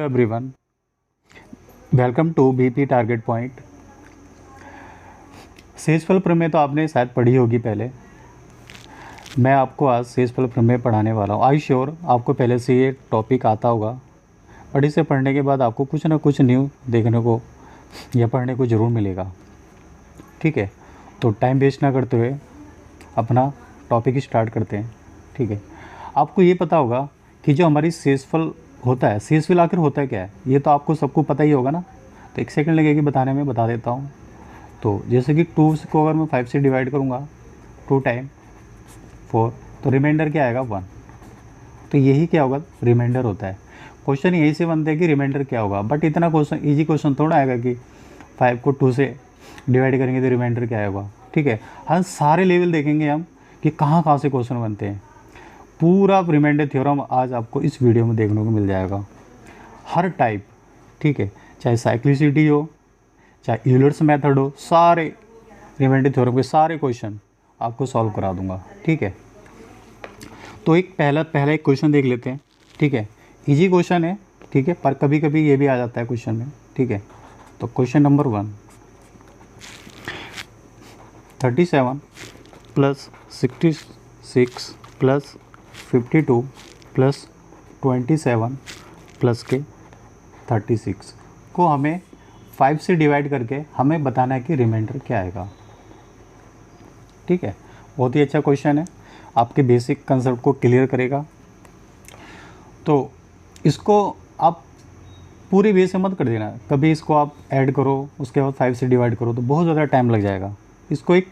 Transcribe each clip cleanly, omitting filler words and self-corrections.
Everyone, welcome to BP target point. शेषफल प्रमेय तो आपने शायद पढ़ी होगी पहले। मैं आपको आज शेषफल प्रमेय पढ़ाने वाला हूँ। आई श्योर आपको पहले से ये टॉपिक आता होगा, बट इसे पढ़ने के बाद आपको कुछ ना कुछ न्यू देखने को या पढ़ने को ज़रूर मिलेगा। ठीक है, तो टाइम वेस्ट ना करते हुए अपना टॉपिक स्टार्ट करते हैं। ठीक है, आपको ये पता होगा कि जो हमारी शेषफल होता है, शेषफल आखिर होता है क्या है, ये तो आपको सबको पता ही होगा ना। तो एक सेकंड लगेगी बताने में, बता देता हूँ। तो जैसे कि 2 को अगर मैं 5 से डिवाइड करूँगा 2 टाइम 4, तो रिमाइंडर क्या आएगा 1। तो यही क्या होगा, रिमाइंडर होता है। क्वेश्चन यही से बनते हैं कि रिमाइंडर क्या होगा, बट इतना क्वेश्चन ईजी क्वेश्चन थोड़ा आएगा कि 5 को 2 से डिवाइड करेंगे तो रिमाइंडर क्या होगा। ठीक है, हम सारे लेवल देखेंगे हम कि कहाँ कहाँ से क्वेश्चन बनते हैं। पूरा रिमाइंडर थ्योरम आज आपको इस वीडियो में देखने को मिल जाएगा, हर टाइप। ठीक है, चाहे साइक्लिसिटी हो, चाहे यूलर्स मेथड हो, सारे रिमाइंडर थ्योरम के सारे क्वेश्चन आपको सॉल्व करा दूंगा। ठीक है, तो एक पहला एक क्वेश्चन देख लेते हैं। ठीक है, इजी क्वेश्चन है। ठीक है, पर कभी कभी ये भी आ जाता है क्वेश्चन में। ठीक है, तो question number 1, 37 plus 66 plus 52 plus 27 plus के 36 को हमें 5 से डिवाइड करके हमें बताना है कि रिमाइंडर क्या आएगा। ठीक है, बहुत ही अच्छा क्वेश्चन है, आपके बेसिक कंसेप्ट को क्लियर करेगा। तो इसको आप पूरी वे से मत कर देना, कभी इसको आप ऐड करो उसके बाद 5 से डिवाइड करो तो बहुत ज़्यादा टाइम लग जाएगा। इसको एक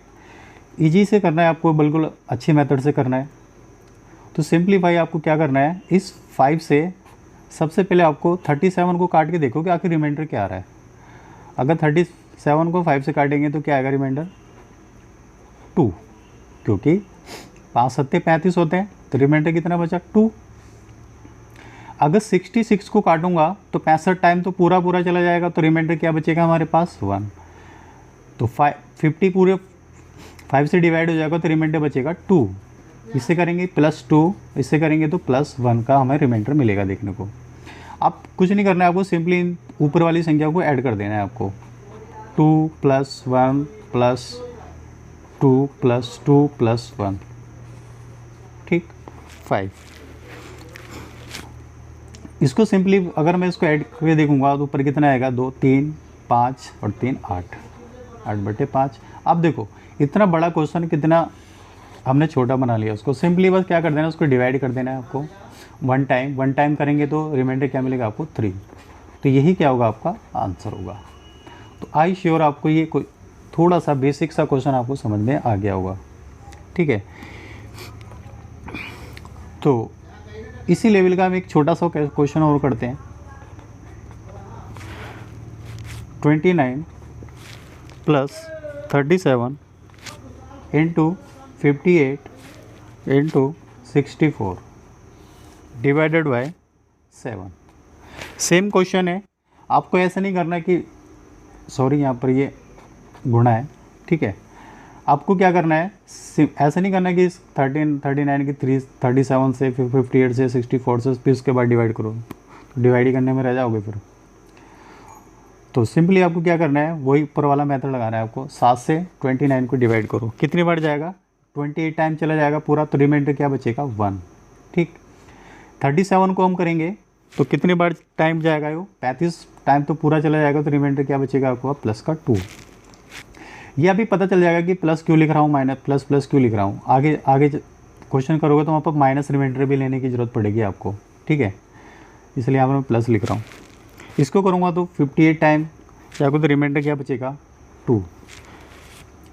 ईजी से करना है आपको, बिल्कुल अच्छी मेथड से करना है। तो सिंपलीफाई आपको क्या करना है, इस 5 से सबसे पहले आपको 37 को काट के देखो कि आखिर रिमाइंडर क्या आ रहा है। अगर 37 को 5 से काटेंगे तो क्या आएगा रिमाइंडर 2, क्योंकि 5 सत्ते 35 होते हैं, तो रिमाइंडर कितना बचा 2। अगर 66 को काटूंगा तो 65 टाइम तो पूरा चला जाएगा, तो रिमाइंडर क्या बचेगा हमारे पास 1। तो 50 पूरे 5 से डिवाइड हो जाएगा तो रिमाइंडर बचेगा 2। इससे करेंगे +2, इससे करेंगे तो +1 का हमें रिमाइंडर मिलेगा देखने को। आप कुछ नहीं करना है, आपको सिंपली ऊपर वाली संख्या को ऐड कर देना है आपको। 2 + 1 + 2 + 2 + 1, ठीक, 5। इसको सिंपली अगर मैं इसको ऐड करके देखूंगा तो ऊपर कितना आएगा, 2 3 5 और 3 8, 8/5। अब देखो इतना बड़ा क्वेश्चन कितना हमने छोटा बना लिया उसको। सिंपली बस क्या कर देना, उसको डिवाइड कर देना है आपको 1 टाइम करेंगे तो रिमाइंडर क्या मिलेगा आपको 3। तो यही क्या होगा, आपका आंसर होगा। तो आई श्योर आपको ये कोई थोड़ा सा बेसिक सा क्वेश्चन आपको समझ में आ गया होगा। ठीक है, तो इसी लेवल का हम एक छोटा सा क्वेश्चन और करते हैं। 29 plus 37 into 58 into 64 divided by 7। Same question है, आपको ऐसा नहीं करना कि सॉरी यहाँ पर ये गुणा है। ठीक है, आपको क्या करना है, ऐसा नहीं करना कि 39 की 37 से 58 से 64 से फिर उसके बाद डिवाइड करो, तो डिवाइड ही करने में रह जाओगे फिर। तो सिंपली आपको क्या करना है, वही ऊपर वाला मेथड लगाना है आपको। 7 से 29 को डिवाइड करो, कितनी बार जाएगा, 28 टाइम चला जाएगा पूरा, तो रिमाइंडर क्या बचेगा 1। ठीक, 37 को हम करेंगे तो कितनी बार टाइम जाएगा, वो 35 टाइम तो पूरा चला जाएगा, तो रिमाइंडर क्या बचेगा आपको प्लस का 2। ये अभी पता चल जाएगा कि प्लस क्यों लिख रहा हूँ, माइनस प्लस क्यों लिख रहा हूँ। आगे क्वेश्चन करोगे तो वहाँ पर माइनस रिमाइंडर भी लेने की ज़रूरत पड़ेगी आपको। ठीक है, इसलिए यहाँ पर मैं प्लस लिख रहा हूँ। इसको करूँगा तो 58 टाइम जाएगा तो रिमाइंडर क्या बचेगा 2।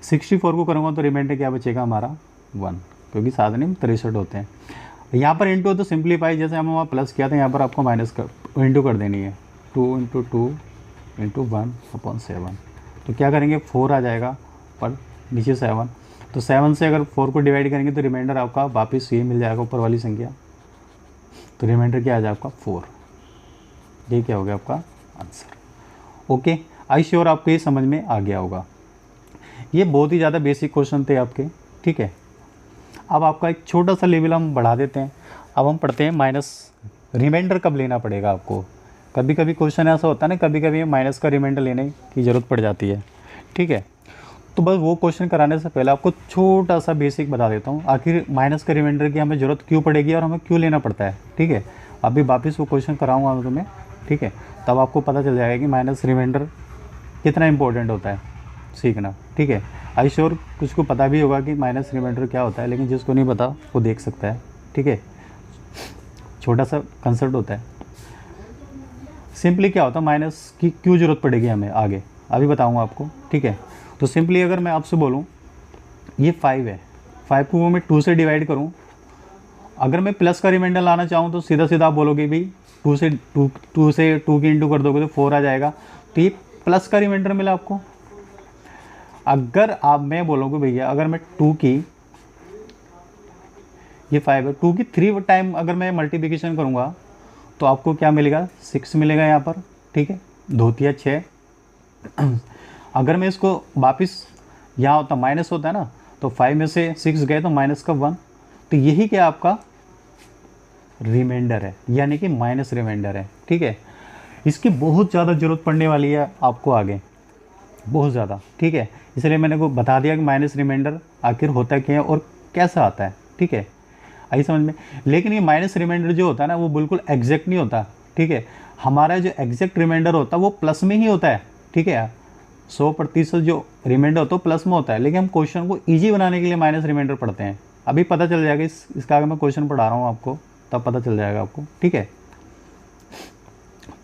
64 को करूँगा तो रिमाइंडर क्या बचेगा हमारा 1, क्योंकि 7 नहीं 63 होते हैं। यहाँ पर इंटू तो सिंपलीफाई, जैसे हम वहाँ प्लस किया था यहाँ पर आपको माइनस कर इंटू कर देनी है। 2 × 2 × 1/7, तो क्या करेंगे 4 आ जाएगा पर नीचे 7। तो 7 से अगर 4 को डिवाइड करेंगे तो रिमाइंडर आपका वापस ये मिल जाएगा ऊपर वाली संख्या, तो रिमाइंडर क्या आ जाएगा आपका 4। ये क्या हो गया आपका आंसर। ओके, आई श्योर आपको ये समझ में आ गया होगा। ये बहुत ही ज़्यादा बेसिक क्वेश्चन थे आपके। ठीक है, अब आपका एक छोटा सा लेवल हम बढ़ा देते हैं। अब हम पढ़ते हैं माइनस रिमाइंडर कब लेना पड़ेगा आपको। कभी कभी क्वेश्चन ऐसा होता है ना, कभी कभी माइनस का रिमाइंडर लेने की ज़रूरत पड़ जाती है, ठीक है। तो बस वो क्वेश्चन कराने से पहले आपको छोटा सा बेसिक बता देता हूँ, आखिर माइनस का रिमाइंडर की हमें ज़रूरत क्यों पड़ेगी और हमें क्यों लेना पड़ता है, ठीक है। अभी वापस वो क्वेश्चन कराऊंगा मैं तुम्हें, ठीक है, तब आपको पता चल जाएगा कि माइनस रिमाइंडर कितना इंपॉर्टेंट होता है सीखना, ठीक है। आई श्योर कुछ को पता भी होगा कि माइनस रिमाइंडर क्या होता है, लेकिन जिसको नहीं पता वो देख सकता है, ठीक है। छोटा सा कंसेप्ट होता है। सिंपली क्या होता है, माइनस की क्यों ज़रूरत पड़ेगी हमें आगे, अभी बताऊंगा आपको, ठीक है। तो सिंपली अगर मैं आपसे बोलूं ये 5 है, 5 को मैं 2 से डिवाइड करूं, अगर मैं प्लस का रिमाइंडर लाना चाहूं तो सीधा सीधा आप बोलोगे भाई 2 से 2 की इंटू कर दोगे तो 4 आ जाएगा, तो ये प्लस का रिमाइंडर मिला आपको। अगर आप मैं बोलोगे भैया अगर मैं 2 की, ये 5 है, 2 की 3 टाइम अगर मैं मल्टीप्लिकेशन करूंगा तो आपको क्या मिलेगा, 6 मिलेगा यहाँ पर, ठीक है, 2 तिया 6। अगर मैं इसको वापस यहाँ होता माइनस होता है ना, तो 5 में से 6 गए तो माइनस का 1, तो यही क्या आपका रिमाइंडर है, यानी कि माइनस रिमाइंडर है, ठीक है। इसकी बहुत ज़्यादा ज़रूरत पड़ने वाली है आपको आगे, बहुत ज़्यादा, ठीक है। इसलिए मैंने को बता दिया कि माइनस रिमाइंडर आखिर होता क्या है और कैसा आता है, ठीक है, आई समझ में। लेकिन ये माइनस रिमाइंडर जो होता है ना वो बिल्कुल एग्जैक्ट नहीं होता, ठीक है। हमारा जो एग्जैक्ट रिमाइंडर होता है वो प्लस में ही होता है, ठीक है। 100% जो रिमाइंडर होता है प्लस में होता है, लेकिन हम क्वेश्चन को ईजी बनाने के लिए माइनस रिमाइंडर पढ़ते हैं। अभी पता चल जाएगा इसका आगे मैं क्वेश्चन पढ़ा रहा हूँ आपको, तब पता चल जाएगा आपको, ठीक है।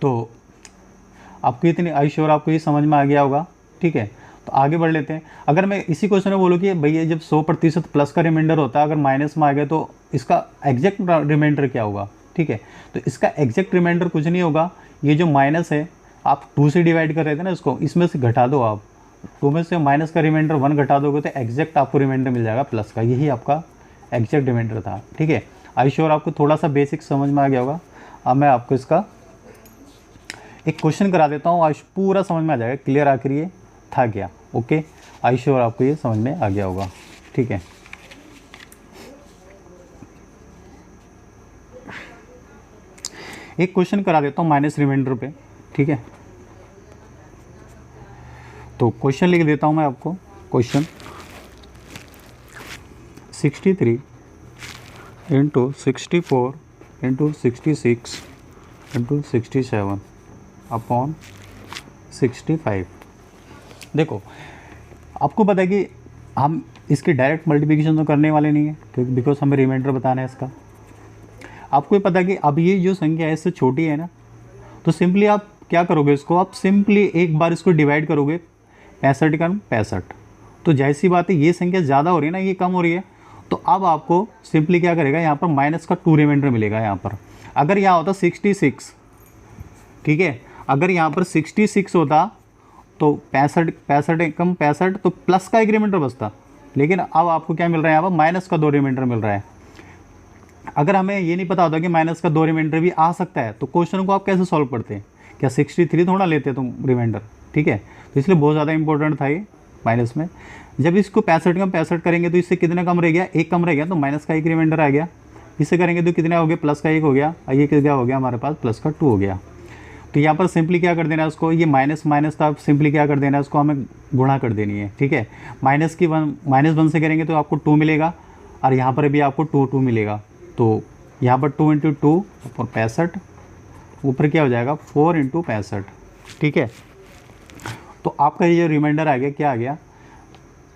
तो आपको इतनी आई श्योर आपको ये समझ में आ गया होगा, ठीक है। तो आगे बढ़ लेते हैं। अगर मैं इसी क्वेश्चन में बोलूँ कि भैया जब 100% प्लस का रिमाइंडर होता है, अगर माइनस में आ गया तो इसका एग्जैक्ट रिमाइंडर क्या होगा, ठीक है। तो इसका एग्जैक्ट रिमाइंडर कुछ नहीं होगा, ये जो माइनस है आप 2 से डिवाइड कर रहे थे ना इसको, इसमें से घटा दो आप, 2 में से माइनस का रिमाइंडर 1 घटा दोगे तो एग्जैक्ट आपको रिमाइंडर मिल जाएगा प्लस का, यही आपका एग्जैक्ट रिमाइंडर था, ठीक है। आई श्योर आपको थोड़ा सा बेसिक समझ में आ गया होगा। अब मैं आपको इसका एक क्वेश्चन करा देता हूँ, आज पूरा समझ में आ जाएगा क्लियर आखिर ये था क्या, ओके। आई श्योर आपको ये समझ में आ गया होगा, ठीक है। एक क्वेश्चन करा देता हूँ माइनस रिमाइंडर पे, ठीक है। तो क्वेश्चन लिख देता हूँ मैं आपको, question 63 into 64 into 66 into 67 upon 65। देखो आपको पता है कि हम इसकी डायरेक्ट मल्टीप्लिकेशन तो करने वाले नहीं है, क्योंकि बिकॉज हमें रिमाइंडर बताना है इसका। आपको ये पता है कि अब ये जो संख्या है इससे छोटी है ना, तो सिंपली आप क्या करोगे, इसको आप सिंपली एक बार इसको डिवाइड करोगे, 65 का 65, तो जैसी बात है ये संख्या ज़्यादा हो रही है ना, ये कम हो रही है, तो अब आपको सिंपली क्या करेगा, यहाँ पर माइनस का 2 रिमाइंडर मिलेगा यहाँ पर। अगर यहाँ होता 66, ठीक है, अगर यहाँ पर 66 होता तो 65 कम 65, तो प्लस का 1 रिमाइंडर बचता, लेकिन अब आपको क्या मिल रहा है, यहाँ पर माइनस का 2 रिमाइंडर मिल रहा है। अगर हमें ये नहीं पता होता कि माइनस का 2 रिमाइंडर भी आ सकता है, तो क्वेश्चन को आप कैसे सॉल्व करते हैं, क्या 63 थोड़ा लेते तुम रिमाइंडर, ठीक है। तो इसलिए बहुत ज़्यादा इंपॉर्टेंट था ये माइनस में। जब इसको 65 का 65 करेंगे तो इससे कितना कम रह गया, 1 कम रह गया, तो माइनस का 1 रिमाइंडर आ गया। इससे करेंगे तो कितना हो गया, प्लस का 1 हो गया, और ये क्या हो गया हमारे पास, प्लस का 2 हो गया। तो यहाँ पर सिंपली क्या कर देना है उसको, ये माइनस माइनस था, सिंपली क्या कर देना है उसको, हमें गुणा कर देनी है, ठीक है। -1 से करेंगे तो आपको 2 मिलेगा, और यहाँ पर भी आपको 2 मिलेगा। तो यहाँ पर 2 × 2 और 65, ऊपर क्या हो जाएगा 4 × 65, ठीक है। तो आपका ये जो रिमाइंडर आ गया क्या आ गया,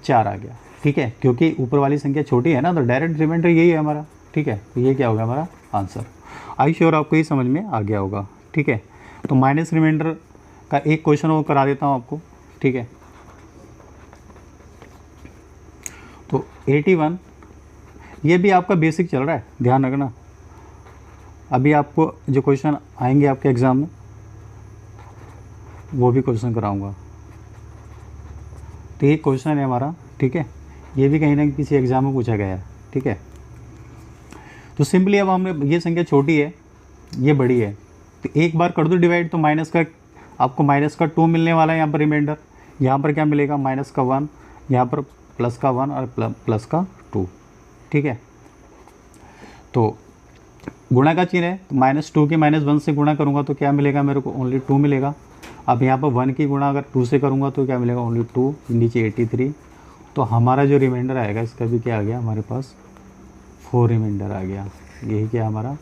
4 आ गया, ठीक है, क्योंकि ऊपर वाली संख्या छोटी है ना, तो डायरेक्ट रिमाइंडर यही है हमारा, ठीक है। तो ये क्या होगा हमारा आंसर। आई श्योर आपको ये समझ में आ गया होगा, ठीक है। तो माइनस रिमाइंडर का एक क्वेश्चन वो करा देता हूँ आपको, ठीक है। तो 81, ये भी आपका बेसिक चल रहा है, ध्यान रखना। अभी आपको जो क्वेश्चन आएंगे आपके एग्ज़ाम में वो भी क्वेश्चन कराऊंगा। तो ये क्वेश्चन है हमारा, ठीक है, ये भी कहीं ना कहीं किसी एग्ज़ाम में पूछा गया है, ठीक है। तो सिंपली अब हमने, ये संख्या छोटी है ये बड़ी है, तो एक बार कर दो डिवाइड, तो माइनस का आपको माइनस का 2 मिलने वाला है यहाँ पर रिमाइंडर। यहाँ पर क्या मिलेगा, माइनस का 1, यहाँ पर प्लस का 1 और प्लस का 2, ठीक है। तो गुणा का चिन्ह है तो -2 के -1 से गुणा करूँगा तो क्या मिलेगा मेरे को, ओनली 2 मिलेगा। अब यहाँ पर 1 की गुणा अगर 2 से करूँगा तो क्या मिलेगा, ओनली 2, नीचे 83। तो हमारा जो रिमाइंडर आएगा इसका भी क्या आ गया हमारे पास, 4 रिमाइंडर आ गया। यही क्या हमारा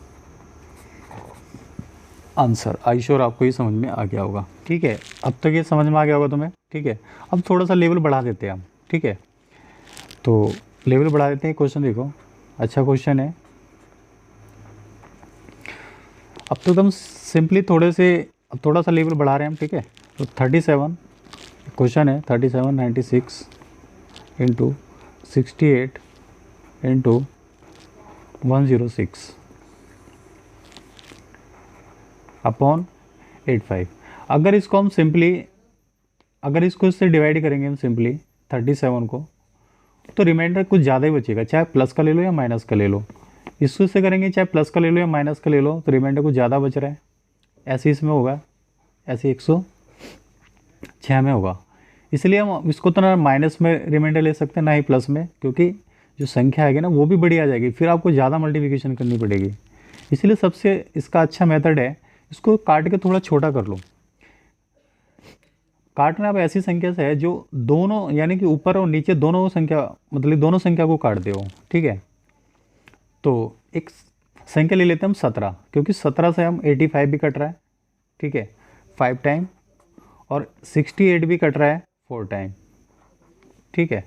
आंसर। आई श्योर आपको ये समझ में आ गया होगा। ठीक है, अब तक ये समझ में आ गया होगा तुम्हें। ठीक है, अब थोड़ा सा लेवल बढ़ा देते हैं हम। ठीक है, तो लेवल बढ़ा देते हैं। क्वेश्चन देखो, अच्छा क्वेश्चन है। अब तो एकदम सिंपली थोड़ा सा लेवल बढ़ा रहे हैं हम। ठीक है, तो 37 क्वेश्चन है, 37 96 इंटू 68 इंटू 106 अपॉन 85। अगर इसको इससे डिवाइड करेंगे हम सिंपली 37 को, तो रिमाइंडर कुछ ज़्यादा ही बचेगा, चाहे प्लस का ले लो या माइनस का ले लो। इसको से करेंगे चाहे प्लस का ले लो या माइनस का ले लो, तो रिमाइंडर कुछ ज़्यादा बच रहा है। ऐसे इसमें होगा, ऐसे 106 में होगा। इसलिए हम इसको तो ना माइनस में रिमाइंडर ले सकते हैं ना ही प्लस में, क्योंकि जो संख्या आएगी ना वो भी बड़ी आ जाएगी, फिर आपको ज़्यादा मल्टीप्लिकेशन करनी पड़ेगी। इसलिए सबसे इसका अच्छा मेथड है, इसको काट के थोड़ा छोटा कर लो। काटना अब ऐसी संख्या से है जो दोनों, यानी कि ऊपर और नीचे दोनों संख्या, मतलब दोनों संख्या को काट दे हो। ठीक है, तो एक संख्या ले लेते हैं हम 17, क्योंकि 17 से हम 85 भी कट रहा है। ठीक है, 5 टाइम, और 68 भी कट रहा है 4 टाइम। ठीक है,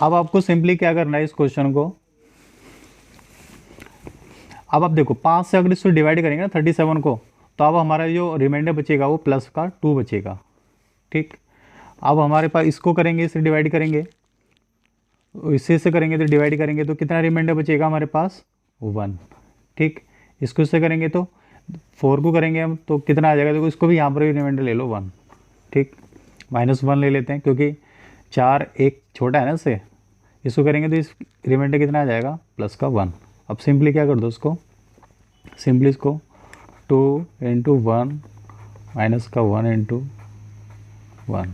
अब आपको सिंपली क्या करना है इस क्वेश्चन को, अब आप देखो 5 से अगर इसको डिवाइड करेंगे ना 37 को, तो अब हमारा जो रिमाइंडर बचेगा वो प्लस का 2 बचेगा। ठीक, अब हमारे पास इसको करेंगे, इसे डिवाइड करेंगे, इससे करेंगे तो डिवाइड करेंगे तो कितना रिमाइंडर बचेगा हमारे पास, 1। ठीक, इसको इससे करेंगे तो 4 को करेंगे हम तो कितना आ जाएगा, देखो इसको भी यहाँ पर भी रिमाइंडर ले लो 1। ठीक, -1 ले लेते हैं क्योंकि 4 एक छोटा है ना इससे। इसको करेंगे तो इस रिमाइंडर कितना आ जाएगा, प्लस का 1। अब सिंपली क्या कर दो इसको, सिंपली इसको 2 इंटू 1 माइनस का 1 इंटू 1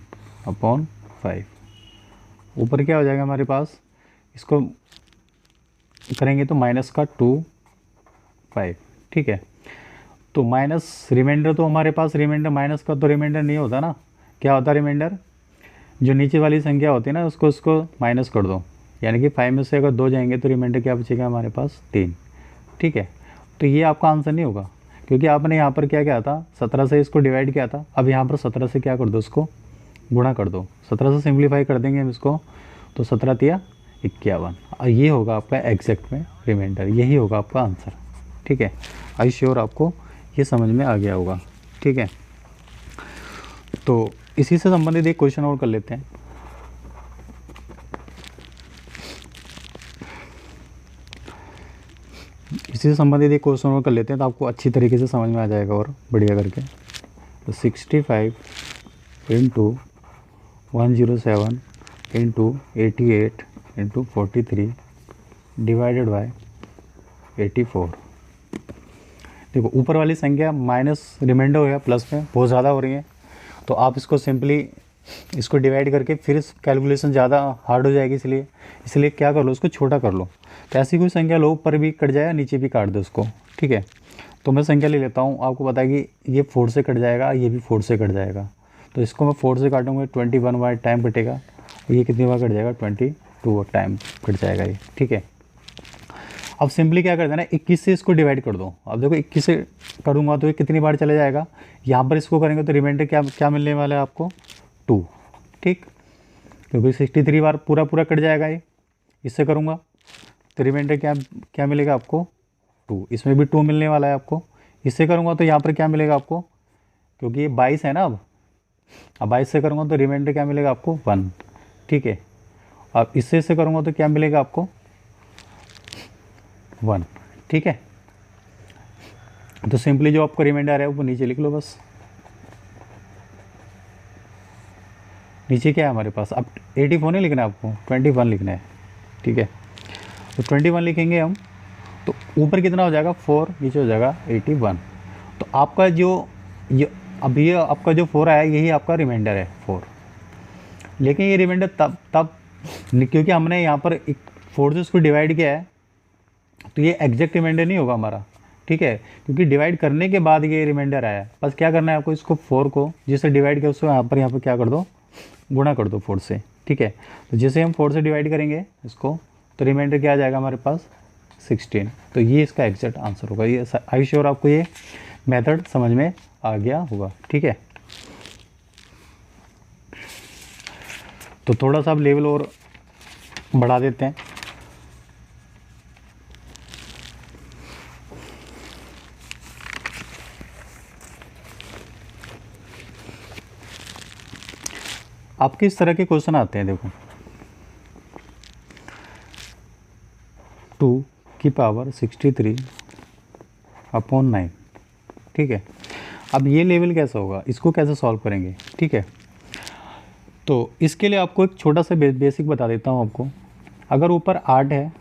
अपॉन 5। ऊपर क्या हो जाएगा हमारे पास, इसको करेंगे तो माइनस का 2 5। ठीक है, तो माइनस रिमाइंडर, तो हमारे पास रिमाइंडर माइनस का तो रिमाइंडर नहीं होता ना, क्या होता है रिमाइंडर, जो नीचे वाली संख्या होती है ना उसको माइनस कर दो, यानी कि 5 में से अगर 2 जाएंगे तो रिमाइंडर क्या बचेगा हमारे पास, 3। ठीक है, तो ये आपका आंसर नहीं होगा, क्योंकि आपने यहाँ पर क्या किया था, 17 से इसको डिवाइड किया था। अब यहाँ पर 17 से क्या कर दो, इसको गुणा कर दो। 17 से सिंप्लीफाई कर देंगे हम इसको, तो 17 तिया 51, और ये होगा आपका एग्जैक्ट में रिमाइंडर, यही होगा आपका आंसर। ठीक है, आई श्योर आपको ये समझ में आ गया होगा। ठीक है, तो इसी से संबंधित एक क्वेश्चन और कर लेते हैं। इसी से संबंधित एक क्वेश्चन और कर लेते हैं, तो आपको अच्छी तरीके से समझ में आ जाएगा और बढ़िया करके। तो 65 into 107 into 88 into 43 divided by 84। देखो ऊपर वाली संख्या माइनस रिमाइंडर हो गया, प्लस में बहुत ज़्यादा हो रही है, तो आप इसको सिंपली इसको डिवाइड करके फिर कैलकुलेशन ज़्यादा हार्ड हो जाएगी, इसलिए क्या कर लो, उसको छोटा कर लो। तो ऐसी कोई संख्या लो, ऊपर भी कट जाए नीचे भी काट दो उसको। ठीक है, तो मैं संख्या ले लेता हूँ, आपको पता है कि ये 4 से कट जाएगा, ये भी 4 से कट जाएगा, तो इसको मैं 4 से काटूँगा 21 बार टाइम कटेगा, ये कितनी बार कट जाएगा, 22 टाइम कट जाएगा ये। ठीक है, अब सिंपली क्या कर देना, 21 से इसको डिवाइड कर दो। अब देखो 21 से करूँगा तो ये कितनी बार चले जाएगा, यहाँ पर इसको करेंगे तो रिमाइंडर क्या मिलने वाला है आपको, 2। ठीक, क्योंकि 63 बार पूरा कट जाएगा ये। इससे करूँगा तो रिमाइंडर क्या मिलेगा आपको, 2। इसमें भी 2 मिलने वाला है आपको। इससे करूँगा तो यहाँ पर क्या मिलेगा आपको, क्योंकि ये 22 है ना, अब 22 से करूँगा तो रिमाइंडर क्या मिलेगा आपको, 1। ठीक है, अब इससे करूँगा तो क्या मिलेगा आपको, 1। ठीक है, तो सिंपली जो आपको रिमाइंडर है वो नीचे लिख लो बस। नीचे क्या है हमारे पास, अब 84 नहीं लिखना है आपको, 21 लिखना है। ठीक है, तो 21 लिखेंगे हम, तो ऊपर कितना हो जाएगा, 4, नीचे हो जाएगा 81। तो आपका जो ये आपका जो 4 आया यही आपका रिमाइंडर है 4। लेकिन ये रिमाइंडर तब क्योंकि हमने यहाँ पर 4 से इसको डिवाइड किया है, तो ये एग्जैक्ट रिमाइंडर नहीं होगा हमारा, ठीक है, क्योंकि डिवाइड करने के बाद ये रिमाइंडर आया। बस क्या करना है आपको, इसको 4 को जिससे डिवाइड किया उसको यहाँ पर क्या कर दो, गुणा कर दो 4 से, ठीक है। तो जैसे हम 4 से डिवाइड करेंगे इसको, तो रिमाइंडर क्या आ जाएगा हमारे पास 16। तो ये इसका एग्जैक्ट आंसर होगा। ये आई श्योर आपको ये मेथड समझ में आ गया होगा, ठीक है। तो थोड़ा सा अब लेवल और बढ़ा देते हैं। आप किस तरह के क्वेश्चन आते हैं, देखो 2 की पावर 63 अपॉन 9, ठीक है। अब ये लेवल कैसा होगा, इसको कैसे सॉल्व करेंगे, ठीक है। तो इसके लिए आपको एक छोटा सा बेसिक बता देता हूँ आपको। अगर ऊपर 8 है,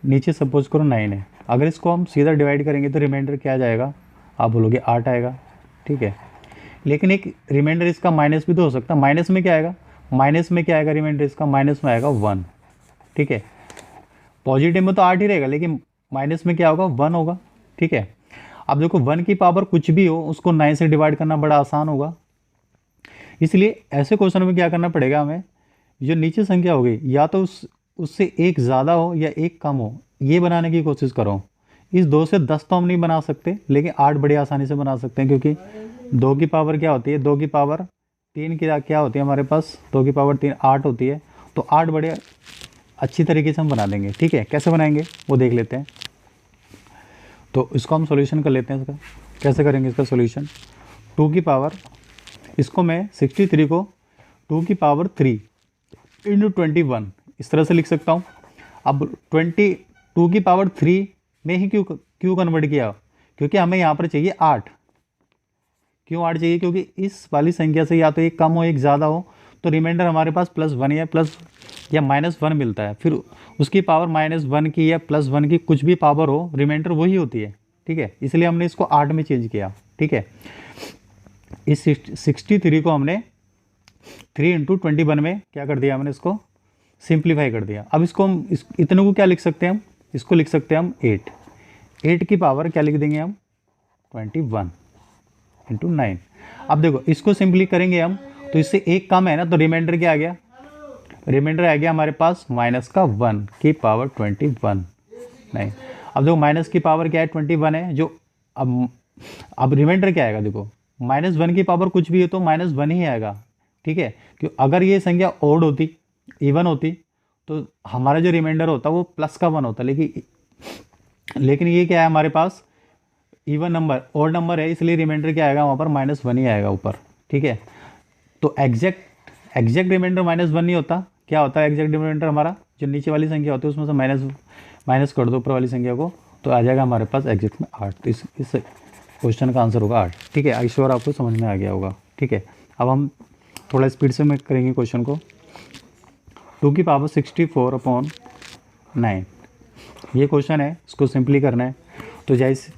नीचे सपोज करो 9 है, अगर इसको हम सीधा डिवाइड करेंगे तो रिमाइंडर क्या आ जाएगा, आप बोलोगे 8 आएगा, ठीक है। लेकिन एक रिमाइंडर इसका माइनस भी तो हो सकता है। माइनस में क्या आएगा, माइनस में क्या आएगा, रिमाइंडर इसका माइनस में आएगा 1, ठीक है। पॉजिटिव में तो 8 ही रहेगा, लेकिन माइनस में क्या होगा, 1 होगा, ठीक है। अब देखो 1 की पावर कुछ भी हो उसको 9 से डिवाइड करना बड़ा आसान होगा। इसलिए ऐसे क्वेश्चन में क्या करना पड़ेगा हमें, जो नीचे संख्या होगी या तो उससे एक ज़्यादा हो या एक कम हो, ये बनाने की कोशिश करो। इस 2 से 10 तो हम नहीं बना सकते, लेकिन 8 बड़ी आसानी से बना सकते हैं, क्योंकि 2 की पावर क्या होती है, 2 की पावर 3 की क्या होती है हमारे पास, 2 की पावर 3 8 होती है। तो 8 बड़े अच्छी तरीके से हम बना देंगे, ठीक है। कैसे बनाएंगे वो देख लेते हैं। तो इसको हम सॉल्यूशन कर लेते हैं। इसका कैसे करेंगे, इसका सॉल्यूशन 2 की पावर, इसको मैं 63 को 2 की पावर 3 इंटू 21 इस तरह से लिख सकता हूँ। अब 2 की पावर 3 में ही क्यों कन्वर्ट किया, क्योंकि हमें यहाँ पर चाहिए 8। क्यों 8 चाहिए, क्योंकि इस वाली संख्या से या तो एक कम हो एक ज़्यादा हो, तो रिमाइंडर हमारे पास +1 या प्लस या -1 मिलता है। फिर उसकी पावर -1 की या +1 की कुछ भी पावर हो, रिमाइंडर वही होती है, ठीक है। इसलिए हमने इसको 8 में चेंज किया, ठीक है। इस 63 को हमने 3 इंटू 21 में क्या कर दिया, हमने इसको सिंप्लीफाई कर दिया। अब इसको हम इतने को क्या लिख सकते हैं, हम इसको लिख सकते हैं हम 8 की पावर क्या लिख देंगे हम 21 इंटू 9। अब देखो इसको सिंपली करेंगे हम, तो इससे एक कम है ना, तो रिमाइंडर क्या आ गया, रिमाइंडर आ गया हमारे पास -1 की पावर 21 9। अब देखो माइनस की पावर क्या है 21 है, जो अब रिमाइंडर क्या आएगा, देखो -1 की पावर कुछ भी है तो -1 ही आएगा, ठीक है। क्यों, अगर ये संख्या ओड होती, इवन होती, तो हमारा जो रिमाइंडर होता वो +1 होता। लेकिन ये क्या है हमारे पास, इवन नंबर, ओड नंबर है, इसलिए रिमाइंडर क्या आएगा वहाँ पर -1 ही आएगा ऊपर, ठीक है। तो एग्जैक्ट रिमाइंडर -1 नहीं होता, क्या होता है एग्जैक्ट रिमाइंडर हमारा, जो नीचे वाली संख्या होती है उसमें से माइनस कर दो ऊपर वाली संख्या को, तो आ जाएगा हमारे पास एग्जैक्ट में 8। तो इस क्वेश्चन का आंसर होगा 8, ठीक है। आई श्योर आपको समझ में आ गया होगा, ठीक है। अब हम थोड़ा स्पीड से मैं करेंगे क्वेश्चन को। 2 की पावर 64 अपॉन 9 ये क्वेश्चन है, इसको सिंपली करना है। तो जैसे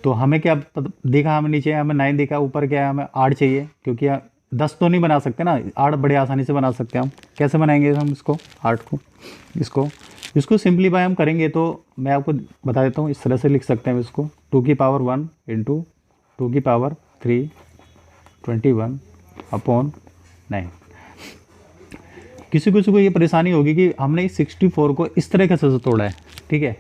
तो हमें क्या देखा, हमें नीचे हमें 9 देखा, ऊपर क्या है हमें 8 चाहिए, क्योंकि 10 तो नहीं बना सकते ना, 8 बड़े आसानी से बना सकते हैं हम। कैसे बनाएंगे हम इसको 8 को, इसको सिंप्लीफाई हम करेंगे तो मैं आपको बता देता हूँ, इस तरह से लिख सकते हैं इसको 2 की पावर 1 इंटू 2 की पावर 3 21 अपॉन 9। किसी को ये परेशानी होगी कि हमने इस 64 को इस तरह से तोड़ा है, ठीक है।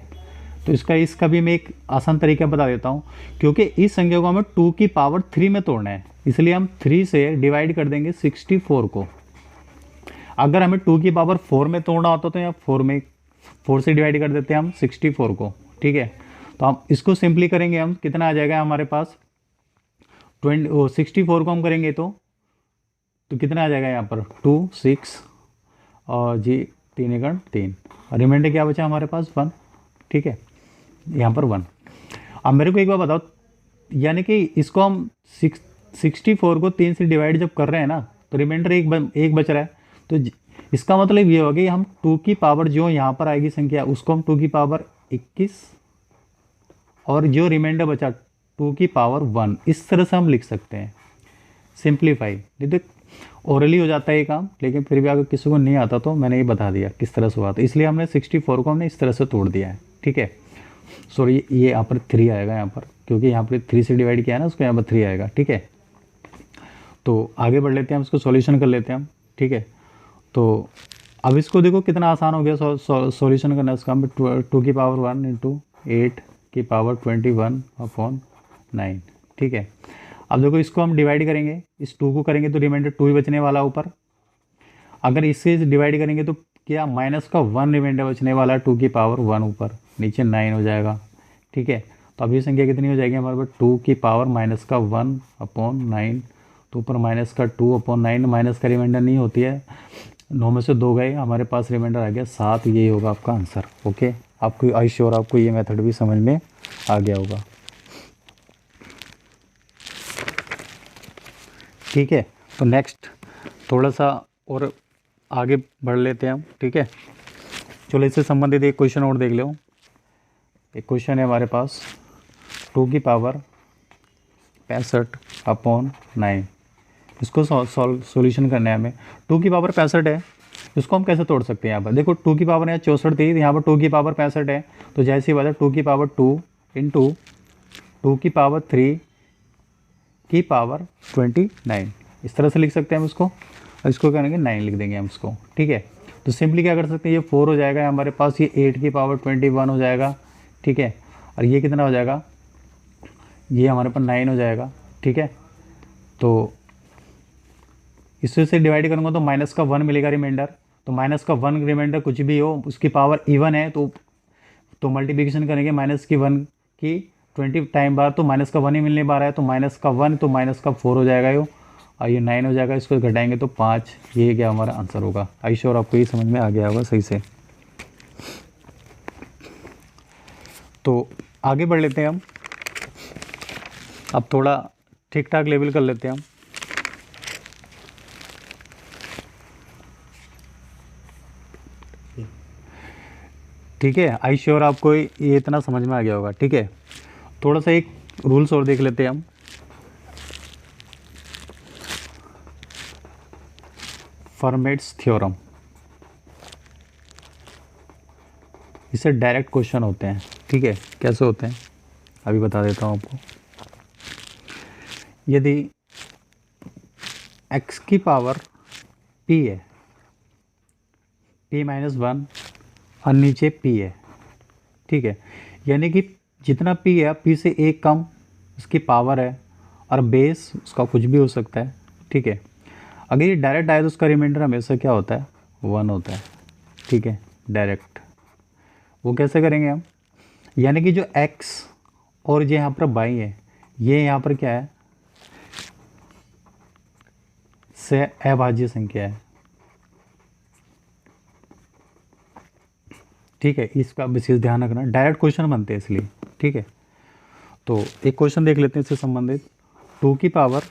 तो इसका भी मैं एक आसान तरीका बता देता हूँ, क्योंकि इस संख्या को हमें 2 की पावर 3 में तोड़ना है, इसलिए हम 3 से डिवाइड कर देंगे 64 को। अगर हमें 2 की पावर 4 में तोड़ना होता तो यहाँ 4 से डिवाइड कर देते हैं हम 64 को, ठीक है। तो हम इसको सिंपली करेंगे, हम कितना आ जाएगा हमारे पास 64 को हम करेंगे तो कितना आ जाएगा यहाँ पर 2 6 और जी 3 एकड़ 3, और रिमाइंडर क्या बचा हमारे पास 1, ठीक है, यहाँ पर 1। अब मेरे को एक बार बताओ, यानी कि इसको हम 64 को 3 से डिवाइड जब कर रहे हैं ना, तो रिमाइंडर एक बच रहा है, तो इसका मतलब ये होगा कि हम 2 की पावर जो यहाँ पर आएगी संख्या उसको हम 2 की पावर 21 और जो रिमाइंडर बचा 2 की पावर 1, इस तरह से हम लिख सकते हैं सिंप्लीफाई। नहीं तो ओरली हो जाता है ये काम, लेकिन फिर भी अगर किसी को नहीं आता तो मैंने ये बता दिया किस तरह से हुआ था, इसलिए हमने 64 को हमने इस तरह से तोड़ दिया है, ठीक है। सॉरी ये यहाँ पर 3 आएगा यहाँ पर, क्योंकि यहाँ पर 3 से डिवाइड किया है ना, उसको यहाँ पर 3 आएगा। ठीक है, तो आगे बढ़ लेते हैं, हम इसको सॉल्यूशन कर लेते हैं हम। ठीक है, तो अब इसको देखो कितना आसान हो गया सॉल्यूशन करना इसका। हम 2 की पावर 1 इंटू 8 की पावर 21/9। ठीक है, अब देखो इसको हम डिवाइड करेंगे, इस 2 को करेंगे तो रिमाइंडर 2 ही बचने वाला ऊपर। अगर इससे डिवाइड करेंगे तो क्या माइनस का 1 रिमाइंडर बचने वाला, 2 की पावर 1 ऊपर, नीचे 9 हो जाएगा। ठीक है, तो अब ये संख्या कितनी हो जाएगी हमारे पास, 2 की पावर माइनस का 1/9, तो ऊपर माइनस का 2/9, माइनस का रिमाइंडर नहीं होती है, 9 में से 2 गए, हमारे पास रिमाइंडर आ गया 7। यही होगा आपका आंसर। ओके, आपको आई श्योर आपको ये मेथड भी समझ में आ गया होगा। ठीक है, तो नेक्स्ट थोड़ा सा और आगे बढ़ लेते हैं हम। ठीक है, चलो इससे संबंधित एक क्वेश्चन और देख लो। एक क्वेश्चन है हमारे पास, 2 की पावर 65/9। इसको सॉल्यूशन करना है हमें। 2 की पावर 65 है, इसको हम कैसे तोड़ सकते हैं। यहाँ पर देखो 2 की पावर यहाँ 64 थी, यहाँ पर 2 की पावर 65 है, तो जैसी बात है 2 की पावर 2 इंटू 2 की पावर 3 की पावर 29, इस तरह से लिख सकते हैं हम इसको। और इसको करेंगे 9 लिख देंगे हम इसको। ठीक है, तो सिंपली क्या कर सकते हैं, ये 4 हो जाएगा हमारे पास, ये 8 की पावर 21 हो जाएगा। ठीक है, और ये कितना हो जाएगा, ये हमारे पास 9 हो जाएगा। ठीक है, तो इससे से डिवाइड करूँगा तो माइनस का 1 मिलेगा रिमाइंडर। तो माइनस का 1 रिमाइंडर कुछ भी हो, उसकी पावर इवन है, तो मल्टीप्लिकेशन करेंगे माइनस की 1 की 20 टाइम बाद, तो माइनस का 1 ही मिलने पा रहा है, तो माइनस का 1, तो माइनस का 4 हो जाएगा यो, और ये 9 हो जाएगा, इसको घटाएंगे तो 5। ये क्या हमारा आंसर होगा। आई श्योर आपको ये समझ में आ गया होगा सही से। तो आगे बढ़ लेते हैं हम, अब थोड़ा ठीक ठाक लेवल कर लेते हैं हम। ठीक है, आई श्योर आपको ये इतना समझ में आ गया होगा। ठीक है, थोड़ा सा एक रूल्स और देख लेते हैं हम। फर्मेट्स थ्योरम, इससे डायरेक्ट क्वेश्चन होते हैं। ठीक है, कैसे होते हैं अभी बता देता हूँ आपको। यदि x की पावर p है, p-1 और नीचे p है। ठीक है, यानी कि जितना p है, p से एक कम उसकी पावर है, और बेस उसका कुछ भी हो सकता है। ठीक है, अगर ये डायरेक्ट आए तो उसका रिमाइंडर हमेशा क्या होता है, 1 होता है। ठीक है, डायरेक्ट वो कैसे करेंगे हम, यानी कि जो x और ये यहाँ पर y है, ये यहाँ पर क्या है, से अभाज्य संख्या है। ठीक है, इसका विशेष ध्यान रखना, डायरेक्ट क्वेश्चन बनते हैं इसलिए। ठीक है, तो एक क्वेश्चन देख लेते हैं इससे संबंधित। 2 की पावर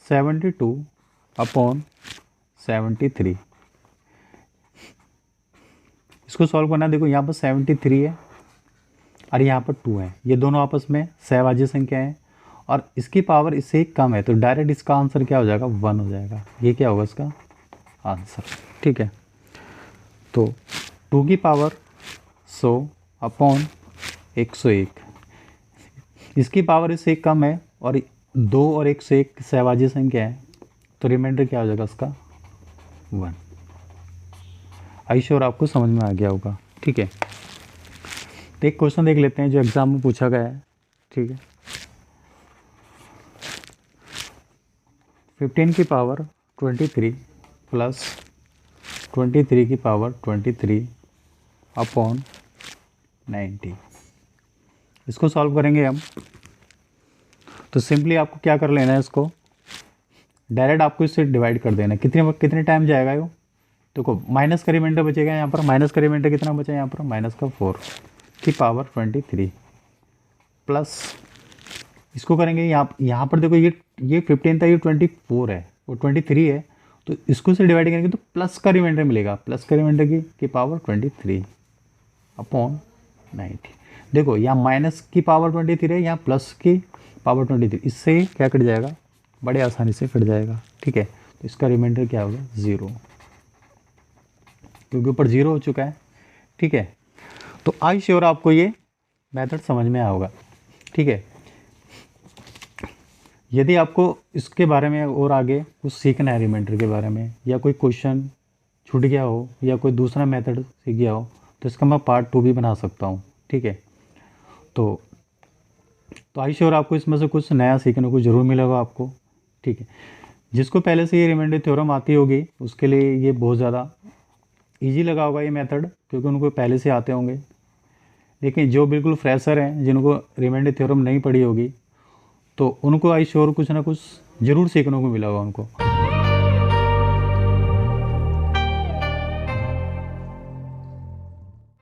72/73, इसको सॉल्व करना है। देखो यहाँ पर 73 है और यहाँ पर 2 है, ये दोनों आपस में सहभाज्य संख्या है, और इसकी पावर इससे कम है, तो डायरेक्ट इसका आंसर क्या हो जाएगा, 1 हो जाएगा। ये क्या होगा इसका आंसर। ठीक है, तो 2 की पावर 100/101, इसकी पावर इससे कम है, और 2 और 101 सहभाज्य संख्या है, तो रिमाइंडर क्या हो जाएगा इसका, 1। आई श्योर आपको समझ में आ गया होगा। ठीक है, तो एक क्वेश्चन देख लेते हैं जो एग्जाम में पूछा गया है। ठीक है, 15 की पावर 23 प्लस 23 की पावर 23/90, इसको सॉल्व करेंगे हम। तो सिंपली आपको क्या कर लेना है, इसको डायरेक्ट आपको इससे डिवाइड कर देना है। कितने टाइम जाएगा यो, देखो माइनस का रिमाइंडर बचेगा यहाँ पर, माइनस का रिमाइंडर कितना बचा यहाँ पर, माइनस का 4 की पावर 23 प्लस, इसको करेंगे यहाँ पर देखो ये 15 था, ये 24 है, वो 23 है, तो इसको से डिवाइड करेंगे तो प्लस का रिमाइंडर मिलेगा, प्लस का रिमाइंडर की पावर 23/90। देखो यहाँ माइनस की पावर 23 है, यहाँ प्लस की पावर 23, इससे क्या कट जाएगा, बड़े आसानी से कट जाएगा। ठीक है, तो इसका रिमाइंडर क्या होगा, 0, क्योंकि ऊपर 0 हो चुका है। ठीक है, तो आई श्योर आपको ये मेथड समझ में आया होगा। ठीक है, यदि आपको इसके बारे में और आगे कुछ सीखना है रिमाइंडर के बारे में, या कोई क्वेश्चन छूट गया हो या कोई दूसरा मेथड सीख गया हो, तो इसका मैं पार्ट 2 भी बना सकता हूँ। ठीक है, तो आई श्योर आपको इसमें से कुछ नया सीखने को ज़रूर मिलेगा आपको। ठीक है, जिसको पहले से ये रिमाइंडर थ्योरम आती होगी उसके लिए ये बहुत ज़्यादा इजी लगा होगा ये मेथड, क्योंकि उनको पहले से आते होंगे। लेकिन जो बिल्कुल फ्रेशर हैं, जिनको रिमाइंडर थ्योरम नहीं पड़ी होगी, तो उनको आई श्योर कुछ ना कुछ ज़रूर सीखने को मिला होगा उनको।